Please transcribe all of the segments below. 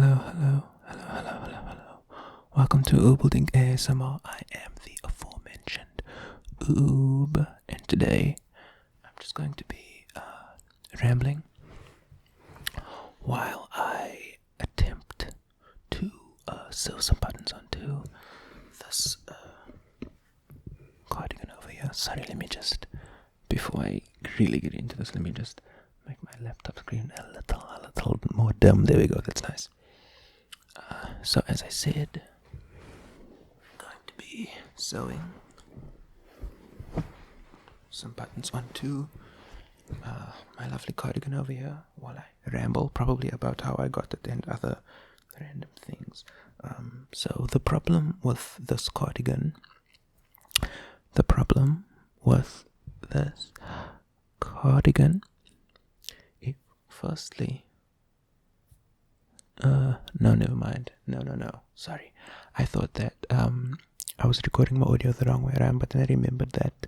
Hello. Welcome to Oobulding ASMR. I am the aforementioned Oob, and today I'm just going to be rambling while I attempt to sew some buttons onto this cardigan over here. Sorry, before I really get into this, let me just make my laptop screen a little more dim. There we go, that's nice. So as I said, I'm going to be sewing some buttons onto my lovely cardigan over here while I ramble probably about how I got it and other random things. So the problem with this cardigan, firstly, no, never mind. No. Sorry. I thought that I was recording my audio the wrong way around, but then I remembered that,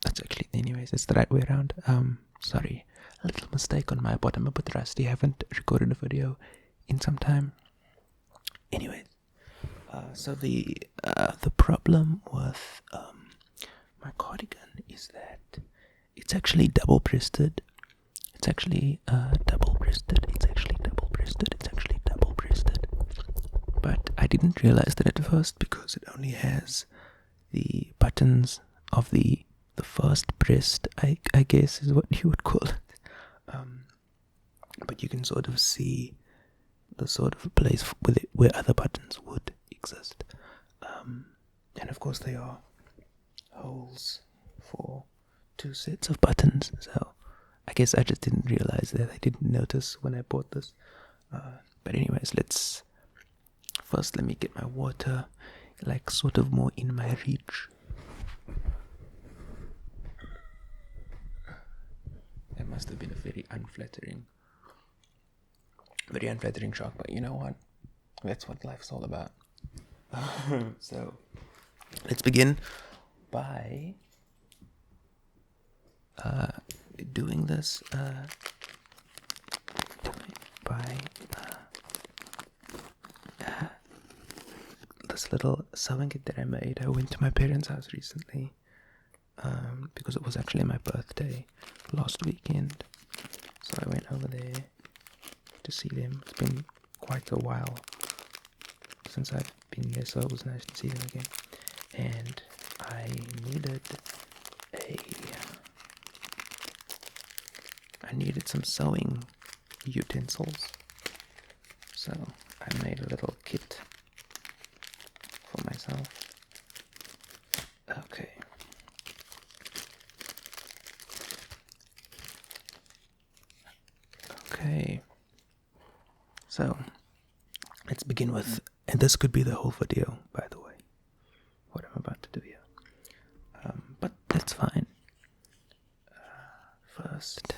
it's the right way around. Sorry. A little mistake on my part. I'm a bit rusty. I haven't recorded a video in some time. Anyways, so the problem with my cardigan is that it's actually double-breasted. It's actually double-breasted. But I didn't realize that at first because it only has the buttons of the first breast, I guess is what you would call it. But you can sort of see the sort of place where other buttons would exist. And of course there are holes for 2 sets of buttons, so I guess I just didn't realize that. I didn't notice when I bought this. But anyways, let me get my water sort of more in my reach. That must have been a very unflattering shot, but you know what? That's what life's all about. So let's begin by doing this this little sewing kit that I made. I went to my parents' house recently because it was actually my birthday last weekend, so I went over there to see them. It's been quite a while since I've been there, so it was nice to see them again. And I needed some sewing utensils, so I made a little kit for myself. Okay, so let's begin with, and this could be the whole video, by the way, what I'm about to do here, but that's fine. First,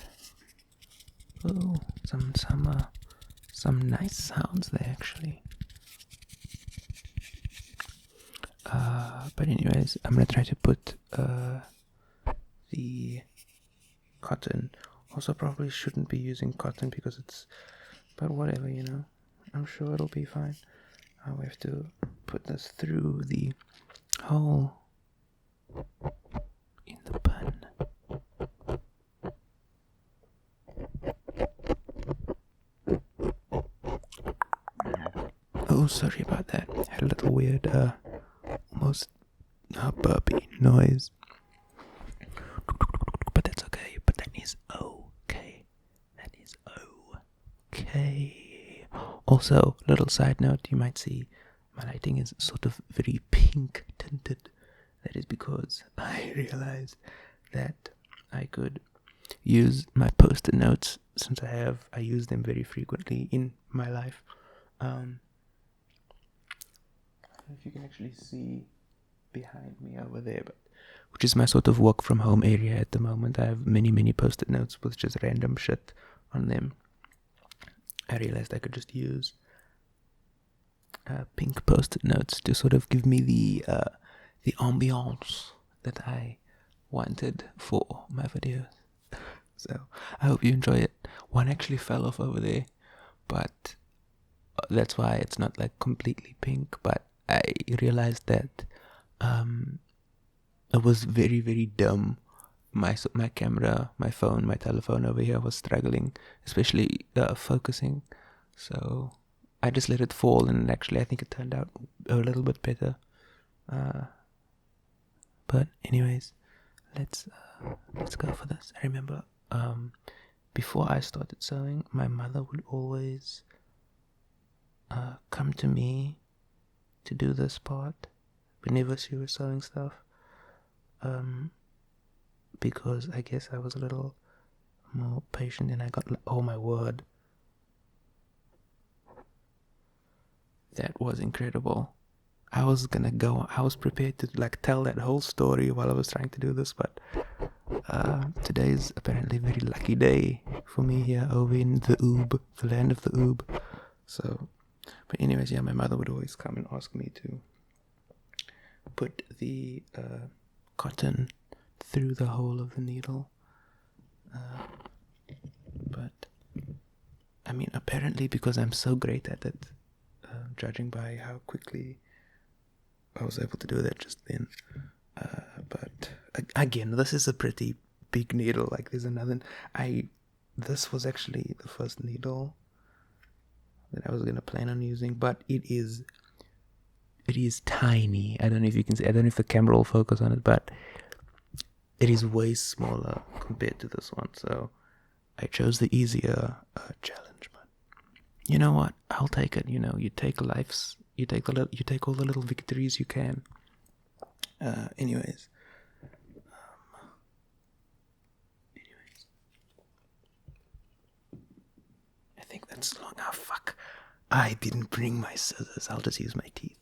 some nice sounds there actually. But anyways, I'm gonna try to put the cotton. Also, probably shouldn't be using cotton because but whatever, I'm sure it'll be fine. We have to put this through the hole in the bun. Oh, sorry about that. I had a little weird, almost burpy noise. But that's okay. Okay. Also, little side note, you might see my lighting is sort of very pink tinted. That is because I realized that I could use my post-it notes, since I use them very frequently in my life. I don't know if you can actually see behind me over there, which is my sort of work from home area at the moment. I have many post-it notes with just random shit on them. I realized I could just use pink post-it notes to sort of give me the ambiance that I wanted for my videos. So I hope you enjoy it. One actually fell off over there, but that's why it's not like completely pink. But I realized that it was very, very dumb. My camera, my phone, my telephone over here was struggling, especially focusing. So I just let it fall, and actually I think it turned out a little bit better. But anyways, let's go for this. I remember before I started sewing, my mother would always come to me to do this part whenever she was sewing stuff. Because I guess I was a little more patient, and I got, oh my word, that was incredible. I was prepared to like tell that whole story while I was trying to do this, but today is apparently a very lucky day for me here over in the Oob, the land of the Oob. So, but anyways, yeah, my mother would always come and ask me to put the cotton through the hole of the needle. But I mean, apparently because I'm so great at it, judging by how quickly I was able to do that just then. But again, this is a pretty big needle. Like there's another. This was actually the first needle that I was gonna plan on using, but it is tiny. I don't know if you can see. I don't know if the camera will focus on it, but it is way smaller compared to this one. So I chose the easier challenge. But you know what? I'll take it. You know, you take all the little victories you can. Anyways. I think that's long. Oh, fuck. I didn't bring my scissors. I'll just use my teeth.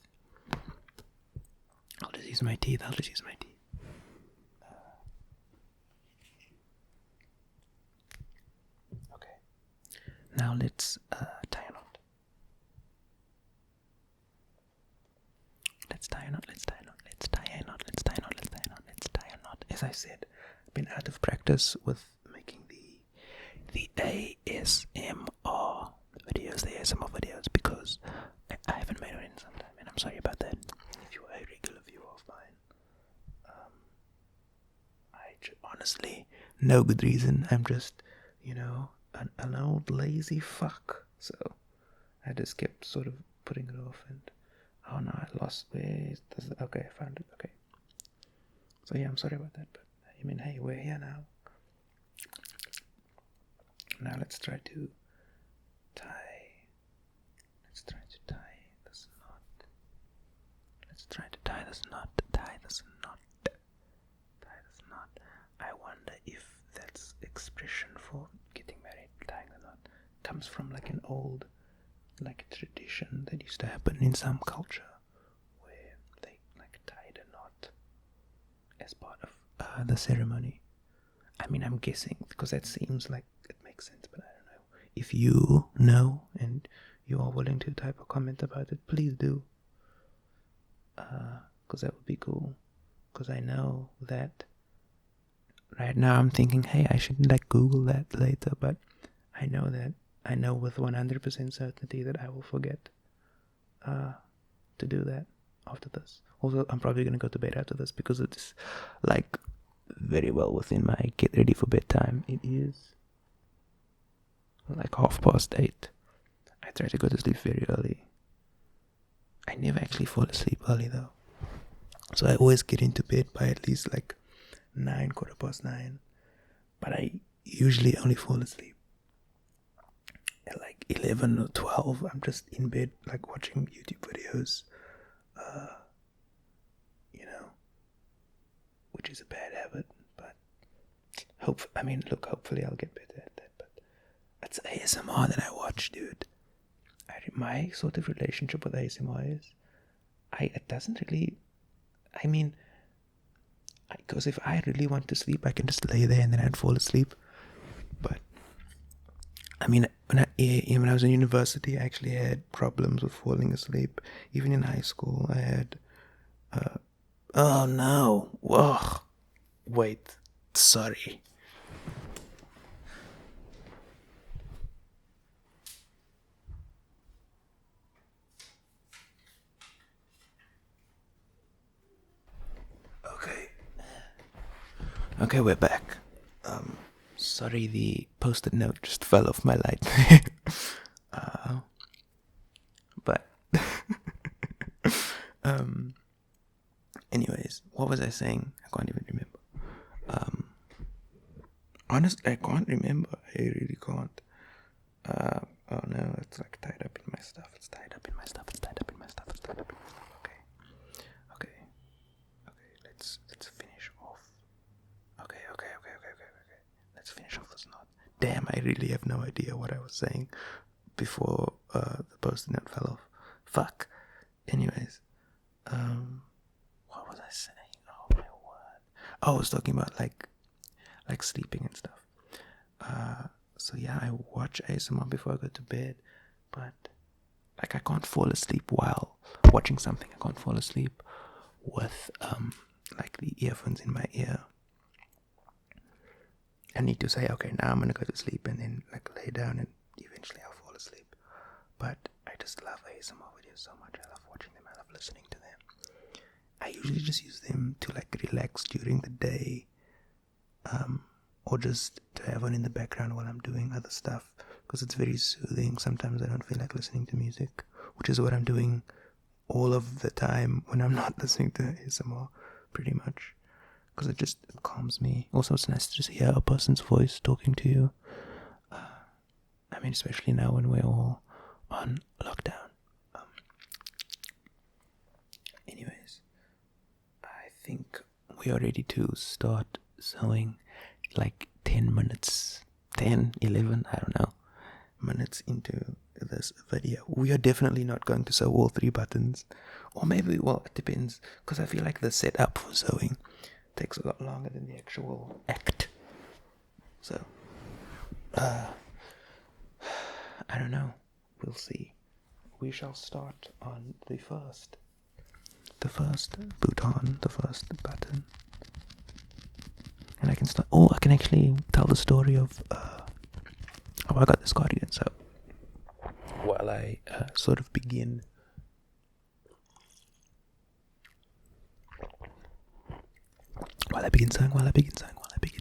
Okay. Now let's tie a knot. Let's tie a knot. As I said, I've been out of practice with making the ASMR videos, because I haven't made it in some time, and I'm sorry about that. If you're a regular viewer of mine, honestly, no good reason. I'm just, an old lazy fuck. So I just kept sort of putting it off, and oh no, I lost. Okay, I found it. Okay. So yeah, I'm sorry about that, but I mean, hey, we're here now. Now let's try to tie this knot. I wonder if that's expression for getting married, tying the knot, comes from like an old, like a tradition that used to happen in some culture where they like tied a knot as part of the ceremony. I mean, I'm guessing because that seems like it makes sense, but I don't know. If you know and you are willing to type a comment about it, please do. Because that would be cool. Because I know that right now I'm thinking, hey, I shouldn't like Google that later, but I know with 100% certainty that I will forget to do that after this. Also, I'm probably going to go to bed after this because it's like very well within my get ready for bedtime. It is like 8:30. I try to go to sleep very early. I never actually fall asleep early though. So I always get into bed by at least like 9, 9:15. But I usually only fall asleep at like 11 or 12. I'm just in bed like watching YouTube videos. Which is a bad habit, but hopefully I'll get better at that. But it's ASMR that I watch, dude. My sort of relationship with ASMR is, it doesn't really, because if I really want to sleep, I can just lay there and then I'd fall asleep. But when I was in university, I actually had problems with falling asleep. Even in high school, I had. Oh no! Whoa! Wait, sorry. Okay, we're back. Sorry, the post-it note just fell off my light. But anyways, what was I saying? I can't even remember. Honestly, I can't remember. I really can't. Oh no, it's like tied up in my stuff. It's tied up in my stuff. It's tied up in my stuff. It's tied up in my stuff. Okay. Let's finish off. Okay. Let's finish off this knot. Damn, I really have no idea what I was saying before the post-it note fell off. Fuck. Anyways, what was I saying? Oh my word. Oh, I was talking about like sleeping and stuff. So yeah, I watch ASMR before I go to bed, but like I can't fall asleep while watching something. I can't fall asleep with like the earphones in my ear. I need to say, okay, now I'm gonna go to sleep, and then like lay down, and eventually I'll fall asleep. But I just love ASMR videos so much. I love watching them. I love listening to them. I usually just use them to like relax during the day, or just to have on in the background while I'm doing other stuff, because it's very soothing. Sometimes I don't feel like listening to music, which is what I'm doing all of the time when I'm not listening to ASMR, pretty much, because it calms me. Also, it's nice to just hear a person's voice talking to you. I mean, especially now when we're all on lockdown. Anyways, I think we are ready to start sewing. Like 10 minutes, 10, 11, I don't know, minutes into this video. We are definitely not going to sew all 3 buttons. Or maybe, well, it depends, because I feel like the setup for sewing takes a lot longer than the actual act. So, I don't know. We'll see. We shall start on the first button, the first button. And I can start. Oh, I can actually tell the story of how I got this cardigan. So, while I sort of begin,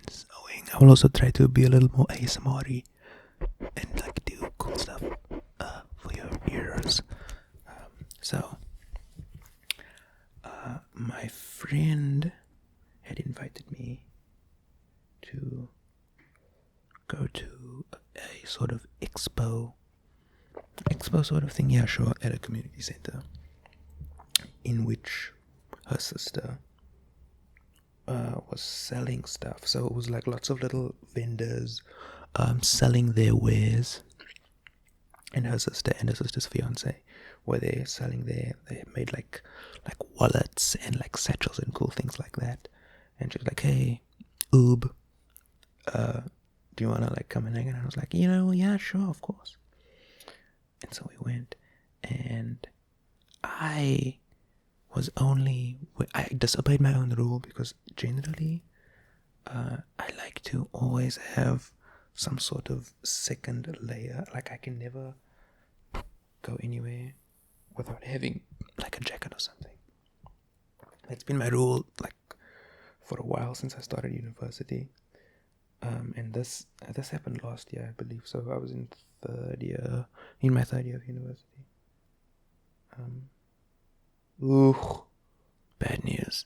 sewing, I will also try to be a little more ASMR-y and like do cool stuff for your ears. So, my friend had invited me to go to a sort of expo sort of thing, yeah, sure, at a community center, in which her sister was selling stuff. So it was like lots of little vendors selling their wares, and her sister and her sister's fiance were there selling they made like wallets and like satchels and cool things like that. And she was like, hey, Oob, do you want to like come and hang out? And I was like, yeah, sure, of course. And so we went, and I disobeyed my own rule, because generally I like to always have some sort of second layer. Like I can never go anywhere without having like a jacket or something. That's been my rule like for a while, since I started university. And this happened last year, I believe. So I was in my third year of university. Bad news.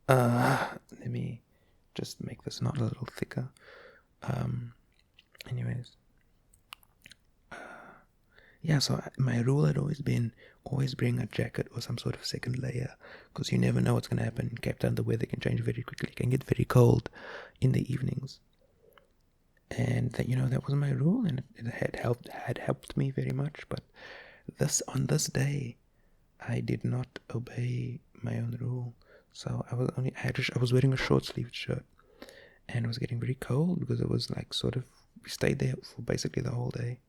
Let me just make this knot a little thicker. Anyways. Yeah, so my rule had always been, always bring a jacket or some sort of second layer, because you never know what's going to happen in Cape Town. The weather can change very quickly. It can get very cold in the evenings. And that was my rule, and it had helped me very much. But on this day, I did not obey my own rule. So I was wearing a short sleeved shirt, and it was getting very cold, because it was like we stayed there for basically the whole day.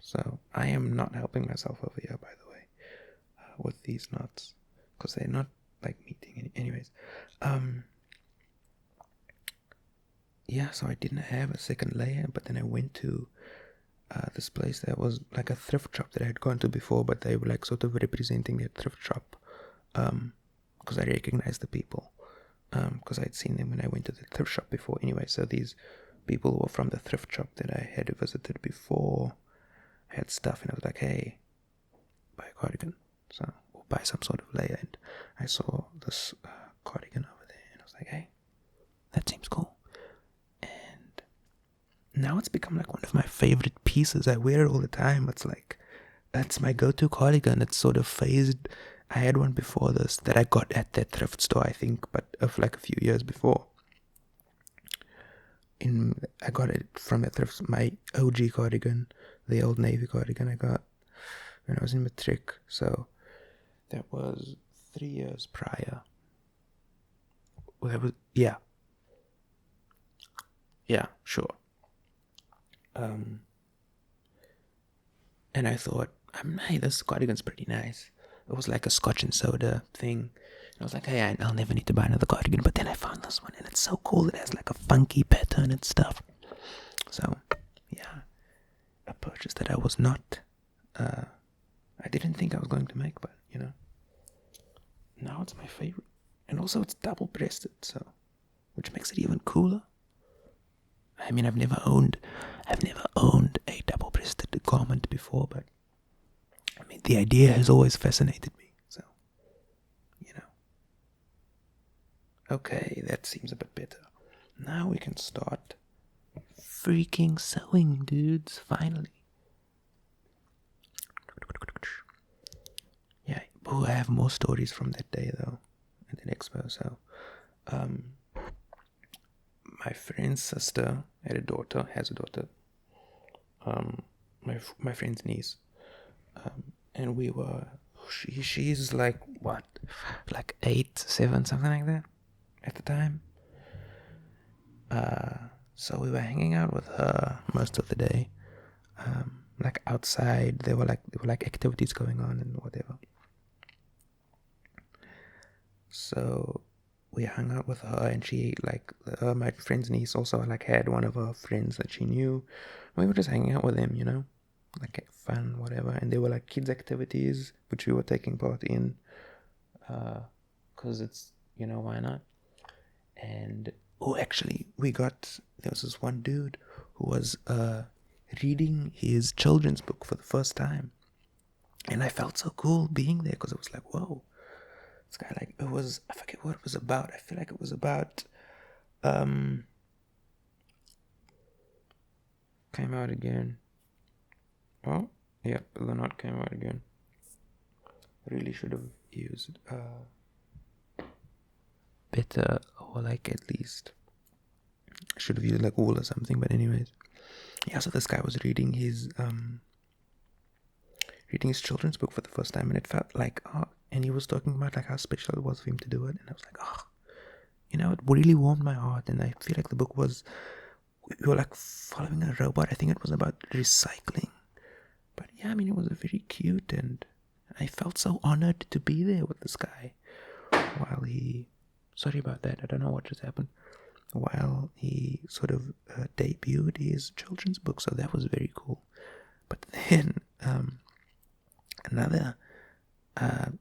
So I am not helping myself over here, by the way, with these knots, because they're not like meeting. Anyways, yeah, so I didn't have a second layer, but then I went to this place that was like a thrift shop that I had gone to before, but they were like sort of representing their thrift shop, because I recognized the people, because I'd seen them when I went to the thrift shop before. Anyway, so these people were from the thrift shop that I had visited before. I had stuff, and I was like, "Hey, buy a cardigan." So, or buy some sort of layer, and I saw this cardigan over there, and I was like, "Hey, that seems cool." And now it's become like one of my favorite pieces. I wear it all the time. It's like, that's my go-to cardigan. It's sort of phased. I had one before this that I got at that thrift store, I think, but of like a few years before. I got it from that thrift. My OG cardigan, the old navy cardigan, I got when I was in matric. So that was 3 years prior. Well, that was yeah, sure. And I thought, hey, this cardigan's pretty nice. It was like a scotch and soda thing. And I was like, hey, I'll never need to buy another cardigan. But then I found this one, and it's so cool. It has like a funky pattern and stuff. So, yeah, a purchase that I was not, I didn't think I was going to make, but, now it's my favorite. And also it's double-breasted, so, which makes it even cooler. I mean, I've never owned a double-breasted garment before, but I mean, the idea has always fascinated me. So, okay, that seems a bit better. Now we can start freaking sewing, dudes. Finally. Yeah. Oh, I have more stories from that day though, at the expo. So, my friend's sister has a daughter. My friend's niece. And we were, she's like, what, like 8, 7, something like that at the time. So we were hanging out with her most of the day. Like outside, there were like activities going on and whatever. So we hung out with her, and she my friend's niece also like had one of her friends that she knew. We were just hanging out with them, like fun, whatever. And there were like kids activities which we were taking part in, because it's, why not? And actually there was this one dude who was reading his children's book for the first time, and I felt so cool being there, because it was like, whoa, this guy, like, I forget what it was about. I feel like it was about came out again. Oh, yeah, the knot came out again. Really should have used better, or like at least should have used like wool or something. But anyways, yeah. So this guy was reading his children's book for the first time, and it felt like, and he was talking about like how special it was for him to do it, and I was like, it really warmed my heart. And I feel like the book was, we were like following a robot. I think it was about recycling. But yeah, I mean, it was very cute, and I felt so honored to be there with this guy while he, sorry about that, I don't know what just happened, while he sort of debuted his children's book. So that was very cool. But then another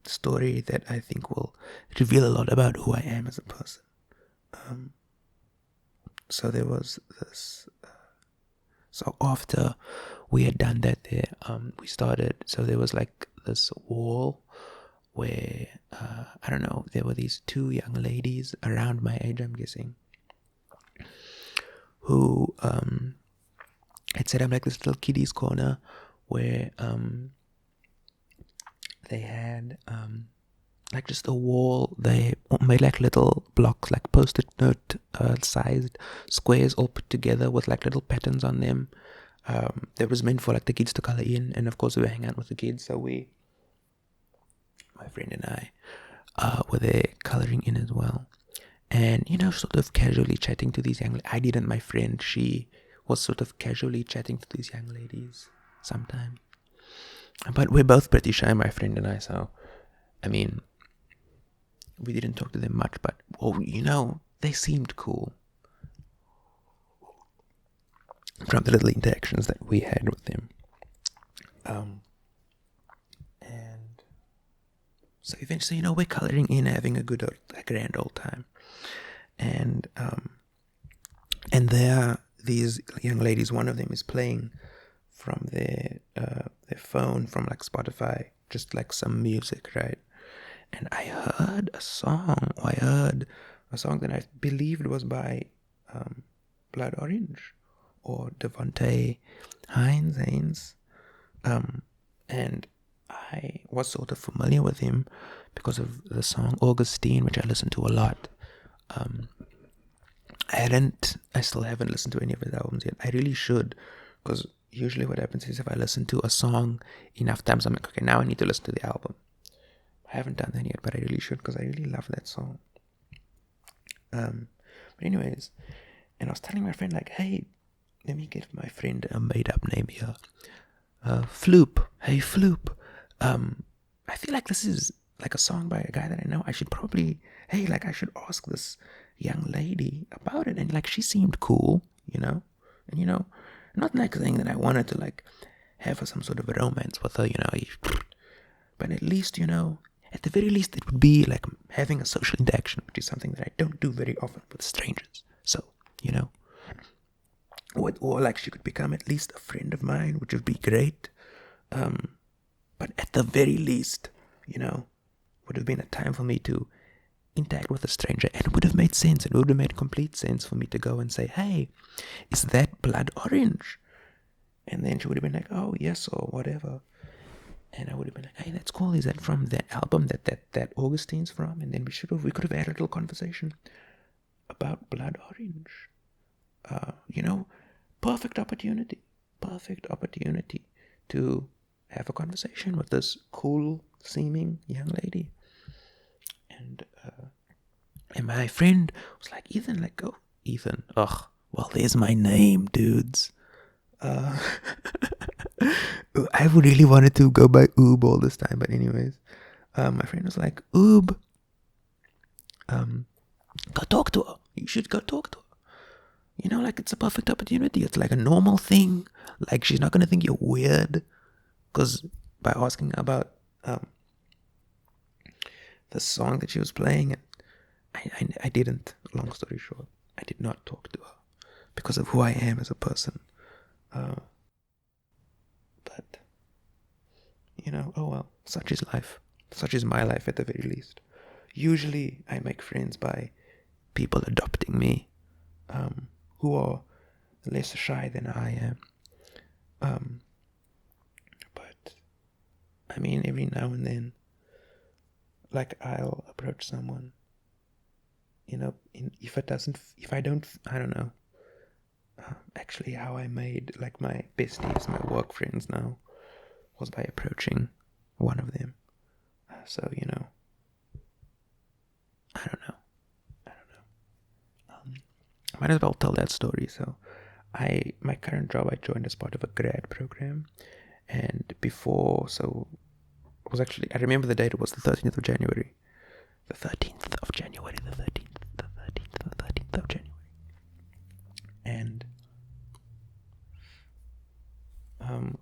story that I think will reveal a lot about who I am as a person. So there was this, so after we had done that there, we started, so there was like this wall where, I don't know, there were these 2 young ladies around my age, I'm guessing, who had set up like this little kiddies corner where they had like just a wall. They made like little blocks, like post-it note sized squares, all put together with like little patterns on them. That was meant for like the kids to color in, and of course we were hanging out with the kids, so my friend and I were there coloring in as well, and sort of casually chatting to these I didn't, my friend, she was sort of casually chatting to these young ladies sometimes, but we're both pretty shy, my friend and I, so I mean, we didn't talk to them much, but they seemed cool from the little interactions that we had with them. And so eventually, we're coloring in, having a grand old time. and there are these young ladies. One of them is playing from their phone, from like Spotify, just like some music, right? And I heard a song that I believed was by Blood Orange or Devontae Haynes. And I was sort of familiar with him because of the song Augustine, which I listened to a lot. I still haven't listened to any of his albums yet. I really should, because usually what happens is if I listen to a song enough times, I'm like, okay, now I need to listen to the album. I haven't done that yet, but I really should, because I really love that song. But anyways, and I was telling my friend, like, hey, let me give my friend a made-up name here. Floop. Hey, Floop. I feel like this is like a song by a guy that I know. I should ask this young lady about it. And like, she seemed cool, and not like saying that I wanted to like have some sort of a romance with her, but at least, at the very least, it would be like having a social interaction, which is something that I don't do very often with strangers. So, or like she could become at least a friend of mine, which would be great. But at the very least, would have been a time for me to interact with a stranger, and it would have made sense. It would have made complete sense for me to go and say, hey, is that Blood Orange? And then she would have been like, oh, yes, or whatever. And I would have been like, hey, that's cool. Is that from that album that Augustine's from? And then we could have had a little conversation about Blood Orange. Perfect opportunity to have a conversation with this cool seeming young lady. And my friend was like, Ethan, like, oh, Ethan, well, there's my name, dudes. I really wanted to go by Oob all this time, but anyways, my friend was like, Oob, go talk to her. You should go talk to her. Like, it's a perfect opportunity. It's like a normal thing. Like, she's not gonna think you're weird, because by asking about the song that she was playing, I didn't. Long story short, I did not talk to her because of who I am as a person. But oh well, such is life. Such is my life, at the very least. Usually, I make friends by people adopting me, who are less shy than I am. But I mean, every now and then, like, I'll approach someone, I don't know. Actually, how I made like my besties, my work friends now, was by approaching one of them. So I don't know. I might as well tell that story. So, my current job, I joined as part of a grad program, and before, so it was actually, I remember the date. It was the 13th of January. The 13th of January. And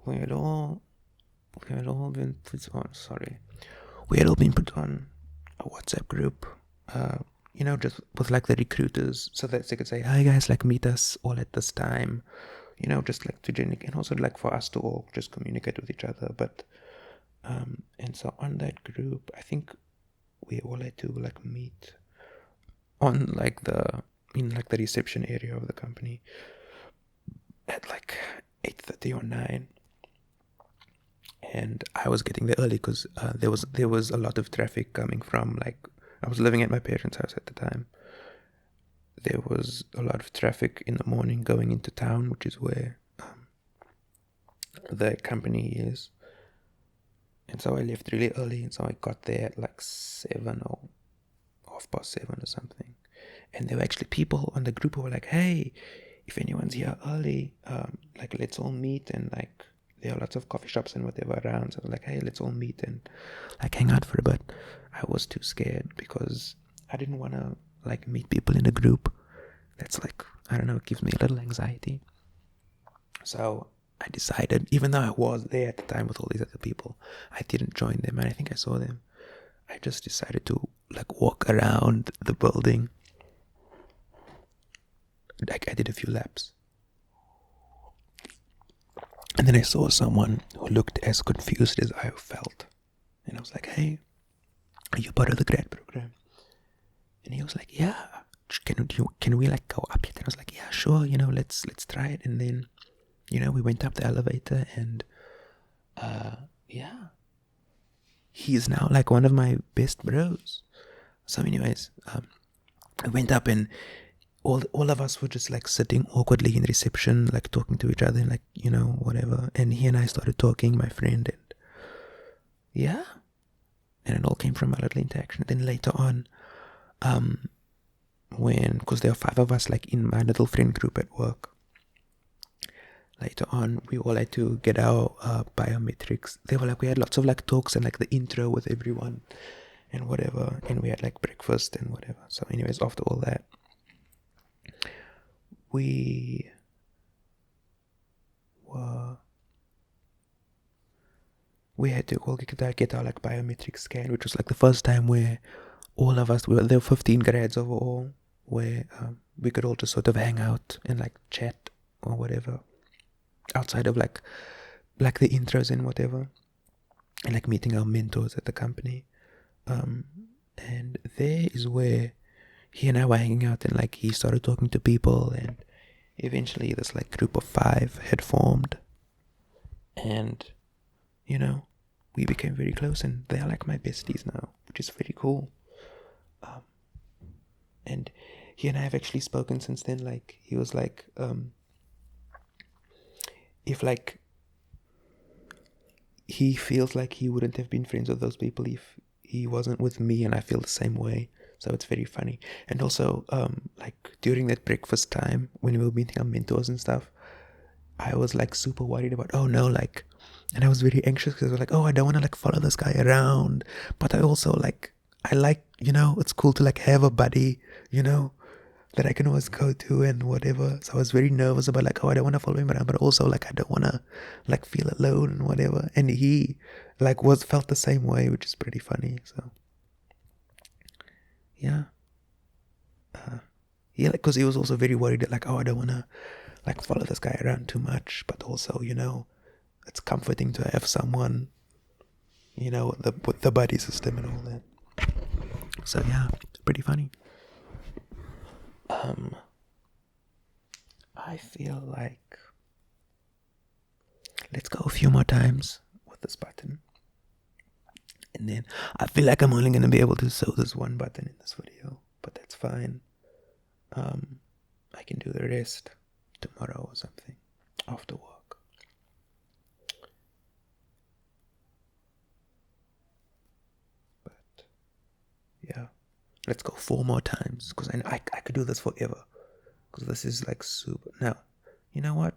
we had all been put on. We had all been put on a WhatsApp group. Just with like the recruiters, so that they could say, "Hi guys, like meet us all at this time." Just like to genuinely, and also like for us to all just communicate with each other. But and so on that group, I think we all had to like meet on like in the reception area of the company at like 8:30 or 9. And I was getting there early because there was a lot of traffic coming from, like, I was living at my parents' house at the time. There was a lot of traffic in the morning going into town, which is where the company is. And so I left really early, and so I got there at like 7 or 7:30 or something. And there were actually people on the group who were like, hey, if anyone's here early, like, let's all meet, and like, there are lots of coffee shops and whatever around. So I was like, hey, let's all meet and like hang out for a bit. I was too scared because I didn't want to like meet people in a group. That's like, I don't know, it gives me a little anxiety. So I decided, even though I was there at the time with all these other people, I didn't join them, and I think I saw them. I just decided to like walk around the building like I did a few laps. And then I saw someone who looked as confused as I felt. And I was like, hey, are you part of the grad program? And he was like, yeah, can we like go up yet? And I was like, yeah, sure, let's try it. And then, we went up the elevator and, yeah, he's now like one of my best bros. So anyways, I went up and all of us were just like sitting awkwardly in reception, like talking to each other and like, whatever. And he and I started talking, my friend, and yeah. And it all came from a little interaction. Then later on, because there are 5 of us like in my little friend group at work, later on we all had to get our biometrics. We had lots of like talks and like the intro with everyone and whatever, and we had like breakfast and whatever. So anyways, after all that, we had to all get our like biometric scan, which was like the first time where all of us, there were 15 grads overall, where we could all just sort of hang out and like chat or whatever outside of like the intros and whatever, and like meeting our mentors at the company. And there is where he and I were hanging out, and like he started talking to people, and eventually this like group of 5 had formed, and we became very close, and they are like my besties now, which is very cool. And he and I have actually spoken since then. Like he was like, if like he feels like he wouldn't have been friends with those people if he wasn't with me, and I feel the same way. So it's very funny. And also, like during that breakfast time when we were meeting our mentors and stuff, I was like super worried about, oh no, like, and I was very anxious because I was like, oh, I don't want to like follow this guy around, but I also like, it's cool to like have a buddy, that I can always go to and whatever. So I was very nervous about like, oh, I don't want to follow him around, but also like I don't want to like feel alone and whatever. And he like felt the same way, which is pretty funny. So yeah, like because he was also very worried that like, oh, I don't want to like follow this guy around too much, but also it's comforting to have someone, with the buddy system and all that. So yeah, pretty funny. I feel like let's go a few more times with this button, and then I feel like I'm only going to be able to sew this one button in this video, but that's fine. I can do the rest tomorrow or something after work. But yeah, let's go 4 more times, because I could do this forever, because this is like super. Now, you know what?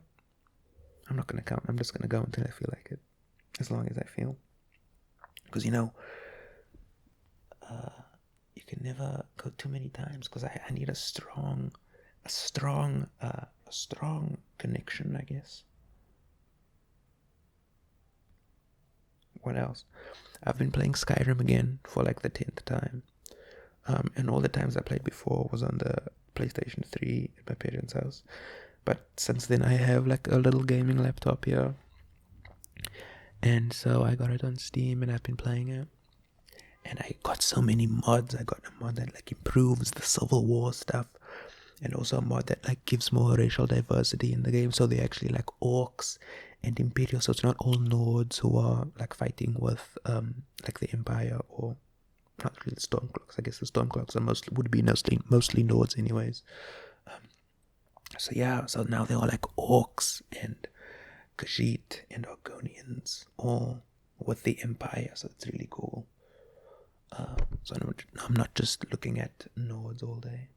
I'm not gonna count. I'm just gonna go until I feel like it, as long as I feel. Because you can never go too many times, because I need a strong connection, I guess. What else? I've been playing Skyrim again for like the 10th time. And all the times I played before was on the PlayStation 3 at my parents' house. But since then I have like a little gaming laptop here. And so I got it on Steam and I've been playing it. And I got so many mods. I got a mod that like improves the Civil War stuff. And also a mod that like gives more racial diversity in the game. So they actually like orcs and Imperials. So it's not all Nords who are like fighting with like the Empire, or not really the Stormcloaks. I guess the Stormcloaks would be mostly Nords anyways. So yeah, so now they're all like orcs and Khajiit and Argonians, all with the Empire. So it's really cool. So I'm not just looking at Nords all day,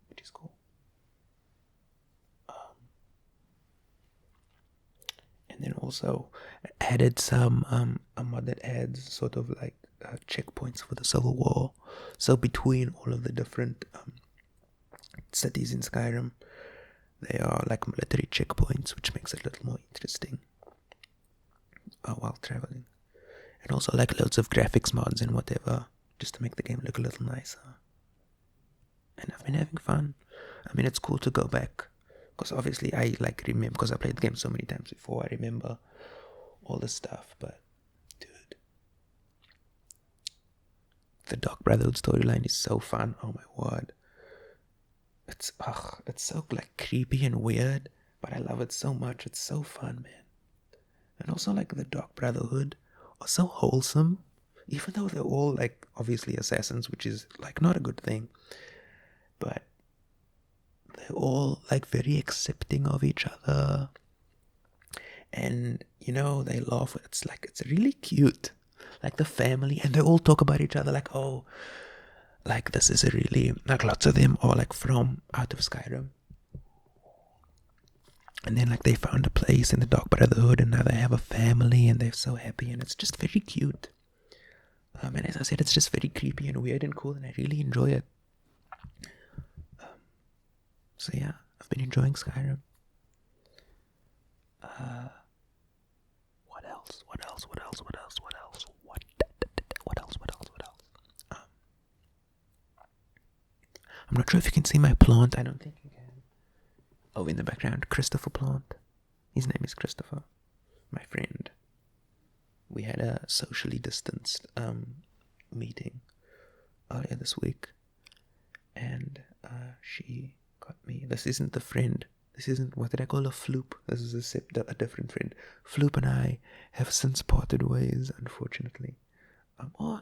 which is cool. And then also added some a mod that adds sort of like checkpoints for the Civil War. So between all of the different cities in Skyrim, they are like military checkpoints, which makes it a little more interesting while traveling. And also like loads of graphics mods and whatever, just to make the game look a little nicer. And I've been having fun. I mean, it's cool to go back, because obviously I like remember, because I played the game so many times before, I remember all this stuff. But dude, the Dark Brotherhood storyline is so fun. Oh my word. It's so like creepy and weird, but I love it so much. It's so fun, man. And also like the Dark Brotherhood are so wholesome, even though they're all like obviously assassins, which is like not a good thing, but they're all like very accepting of each other, and they laugh. It's really cute, like the family, and they all talk about each other like, oh, like this is a really, like lots of them are like from out of Skyrim, and then like they found a place in the Dark Brotherhood, and now they have a family, and they're so happy, and it's just very cute. And as I said, it's just very creepy and weird and cool, and I really enjoy it. So yeah, I've been enjoying Skyrim. What else? I'm not sure if you can see my plant. I don't think you can. Oh, in the background, Christopher plant. His name is Christopher, my friend. We had a socially distanced meeting earlier this week, and she got me. This isn't the friend. This isn't, what did I call a Floop? This is a different friend. Floop and I have since parted ways, unfortunately. Or,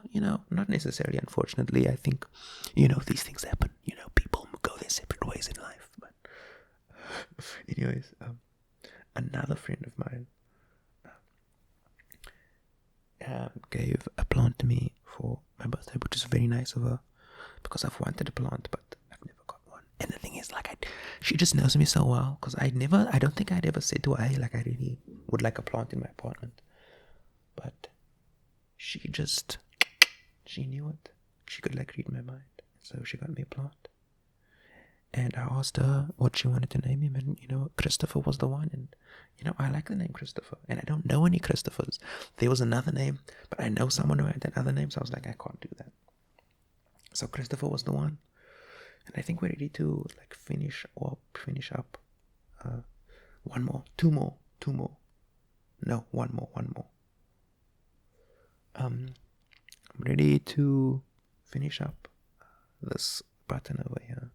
not necessarily unfortunately. I think, these things happen. People go their separate ways in life. But anyways, another friend of mine gave a plant to me for my birthday, which is very nice of her, because I've wanted a plant, but I've never got one. And the thing is, like, she just knows me so well, because I don't think I'd ever said to her, hey, like, I really would like a plant in my apartment. But she knew it. She could, like, read my mind. So she got me a plant. And I asked her what she wanted to name him, and, Christopher was the one. And, I like the name Christopher. And I don't know any Christophers. There was another name, but I know someone who had that other name, so I was like, I can't do that. So Christopher was the one. And I think we're ready to, like, finish up. Two more. No, one more. I'm ready to finish up this button over here.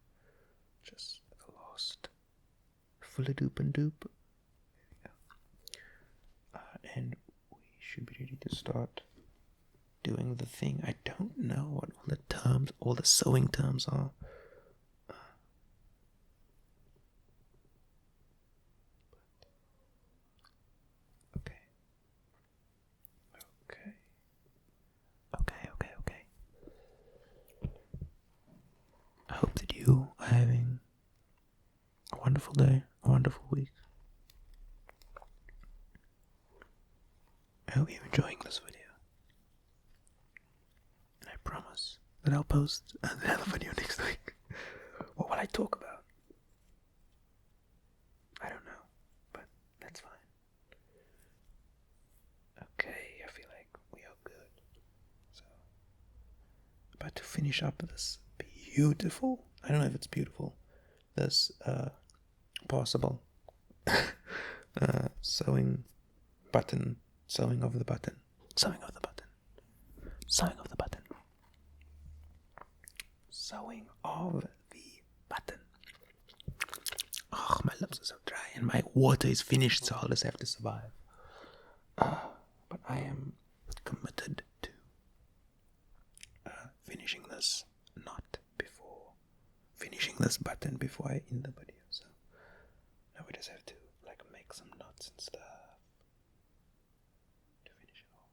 Just the last fully doop and doop. And we should be ready to start doing the thing. I don't know what all the sewing terms are. Okay. I hope that you are having a wonderful day, a wonderful week. I hope you're enjoying this video. And I promise that I'll post another video next week. What will I talk about? I don't know, but that's fine. Okay, I feel like we are good. So, about to finish up this beautiful, I don't know if it's beautiful, this possible sewing of the button. Oh, my lips are so dry and my water is finished, so I'll just have to survive. But I am committed to finishing this button before I end the video. So now we just have to like make some knots and stuff to finish it off.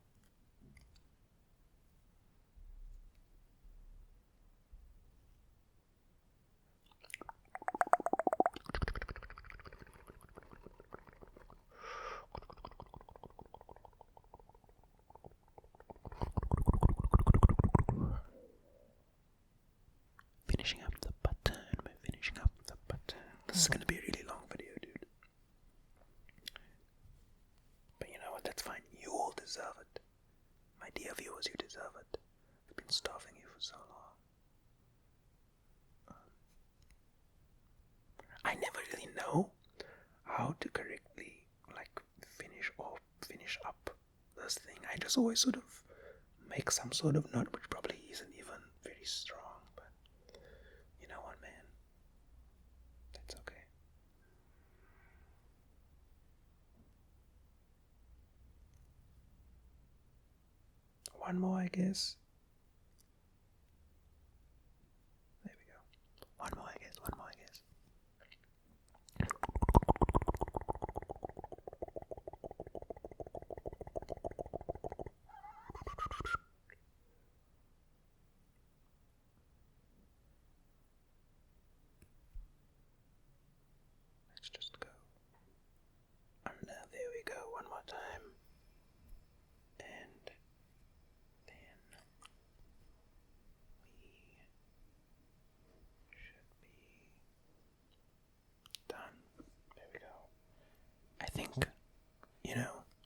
Finishing up the button. This is going to be a really long video, dude. But you know what? That's fine. You all deserve it. My dear viewers, you deserve it. I've been starving you for so long. I never really know how to correctly like finish up this thing. I just always sort of make some sort of knot, which probably isn't even very strong, but you know what, man? That's okay. One more, I guess. There we go. One more, I guess. Let's just go under. There we go. One more time. And then we should be done. There we go. I think,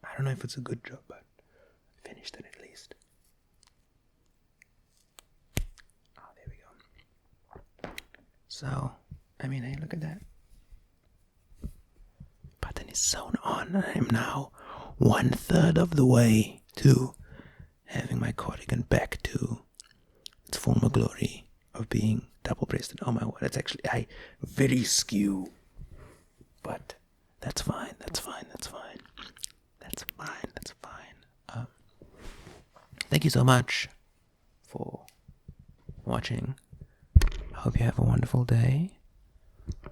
I don't know if it's a good job, but I finished it at least. Oh, there we go. So, hey, look at that. Button is sewn on, and I'm now 1/3 of the way to having my cardigan back to its former glory of being double-breasted. Oh my word, it's actually very skew, but that's fine. Thank you so much for watching. I hope you have a wonderful day,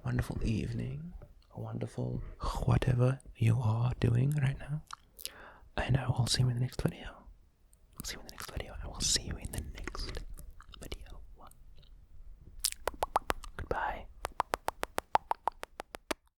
wonderful evening, a wonderful whatever you are doing right now. And I will see you in the next video.